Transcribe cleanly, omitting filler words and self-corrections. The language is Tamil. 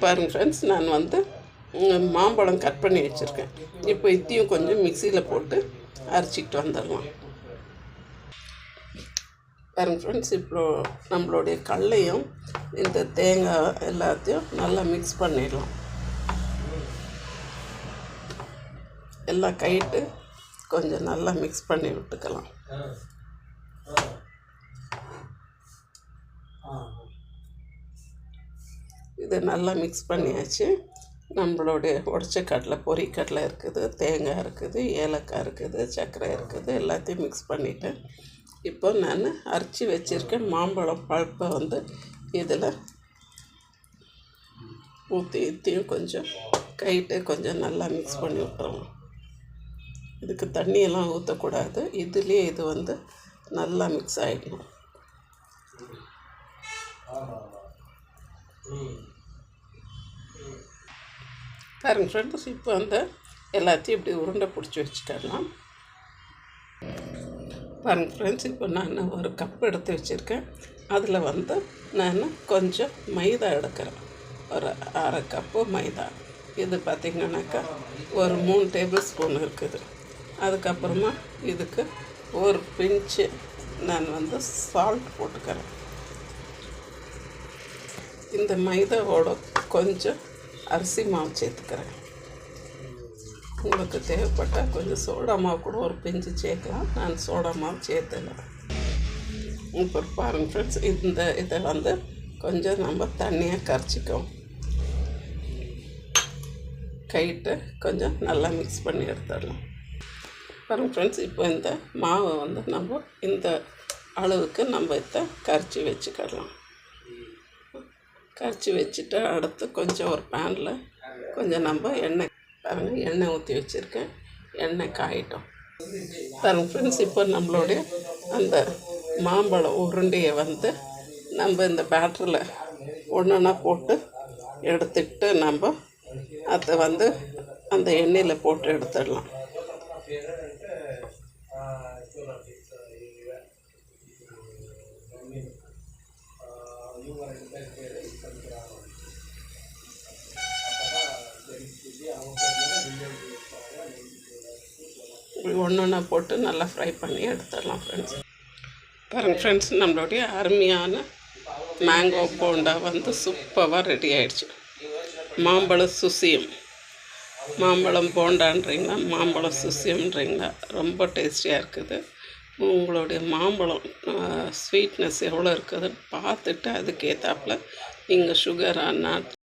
பாருங்கள் ஃப்ரெண்ட்ஸ், நான் வந்து மாம்பழம் கட் பண்ணி வச்சுருக்கேன். இப்போ இத்தையும் கொஞ்சம் மிக்சியில் போட்டு அரைச்சிக்கிட்டு வந்துடலாம். பாருங்கள் ஃப்ரெண்ட்ஸ், இப்போ நம்மளுடைய கடலையும் இந்த தேங்காய் எல்லாத்தையும் நல்லா மிக்ஸ் பண்ணிடலாம். எல்லாம் கைட்டு கொஞ்சம் நல்லா மிக்ஸ் பண்ணி விட்டுக்கலாம். இது நல்லா மிக்ஸ் பண்ணியாச்சு. நம்மளுடைய உடச்ச கடலை, பொரிக்கடலை இருக்குது, தேங்காய் இருக்குது, ஏலக்காய் இருக்குது, சர்க்கரை இருக்குது, எல்லாத்தையும் மிக்ஸ் பண்ணிவிட்டேன். இப்போ நான் அரைச்சி வச்சுருக்கேன் மாம்பழம் பழுப்பை வந்து இதில் ஊற்றியும் கொஞ்சம் கைட்டு கொஞ்சம் நல்லா மிக்ஸ் பண்ணி விட்டுறலாம். இதுக்கு தண்ணியெல்லாம் ஊற்றக்கூடாது. இதுலேயே இது வந்து நல்லா மிக்ஸ் ஆகிடணும். பாருங்க ஃப்ரெண்ட்ஸ், இப்போ வந்து எல்லாத்தையும் இப்படி உருண்டை பிடிச்சி வச்சுக்கலாம். பாருங்கள் ஃப்ரெண்ட்ஸ், இப்போ நான் ஒரு கப் எடுத்து வச்சுருக்கேன். அதில் வந்து நான் கொஞ்சம் மைதா எடுக்கிறேன். ஒரு அரை கப்பு மைதா. இது பார்த்திங்கன்னாக்கா ஒரு 3 டேபிள் ஸ்பூன் இருக்குது. அதுக்கப்புறமா இதுக்கு ஒரு பிஞ்சு நான் வந்து சால்ட் போட்டுக்கிறேன். இந்த மைதாவோட கொஞ்சம் அரிசி மாவு சேர்த்துக்கிறேன். உங்களுக்கு தேவைப்பட்டால் கொஞ்சம் சோடா மாவு கூட ஒரு பிஞ்சு சேர்க்கலாம். நான் சோடா மாவு சேர்த்தல. இப்போ பாருங்கள் ஃப்ரெண்ட்ஸ், இதை வந்து கொஞ்சம் நம்ம தண்ணியாக கரைச்சிக்கோம். கைட்டு கொஞ்சம் நல்லா மிக்ஸ் பண்ணி எடுத்துடலாம். பாருங்கள் ஃப்ரெண்ட்ஸ், இப்போ இந்த மாவை வந்து நம்ம இந்த அளவுக்கு நம்ம இதை கரைச்சி வச்சுக்கிடலாம். கரைச்சி வச்சுட்டு அடுத்து கொஞ்சம் ஒரு பேனில் கொஞ்சம் நம்ம எண்ணெய் ஊற்றி வச்சுருக்கேன். எண்ணெய் காயிட்டோம். பாருங்கள் ஃப்ரெண்ட்ஸ், இப்போ நம்மளுடைய அந்த மாம்பழம் உருண்டையை வந்து நம்ம இந்த பேட்டரில் ஒன்றா போட்டு எடுத்துக்கிட்டு நம்ம அதை வந்து அந்த எண்ணெயில் போட்டு எடுத்துடலாம். ஒன்றா போட்டு நல்லா ஃப்ரை பண்ணி எடுத்துடலாம் ஃப்ரெண்ட்ஸ். பாருங்கள் ஃப்ரெண்ட்ஸ், நம்மளுடைய அருமையான மேங்கோ போண்டா வந்து சூப்பராக ரெடி ஆகிடுச்சு. மாம்பழம் சுசியம், மாம்பழம் போண்டான்றீங்களா, மாம்பழம் சுசியம்ன்றீங்களா, ரொம்ப டேஸ்டியாக இருக்குது. உங்களுடைய மாம்பழம் ஸ்வீட்னஸ் எவ்வளோ இருக்குதுன்னு பார்த்துட்டு அதுக்கேற்றாப்புல நீங்கள் சுகராக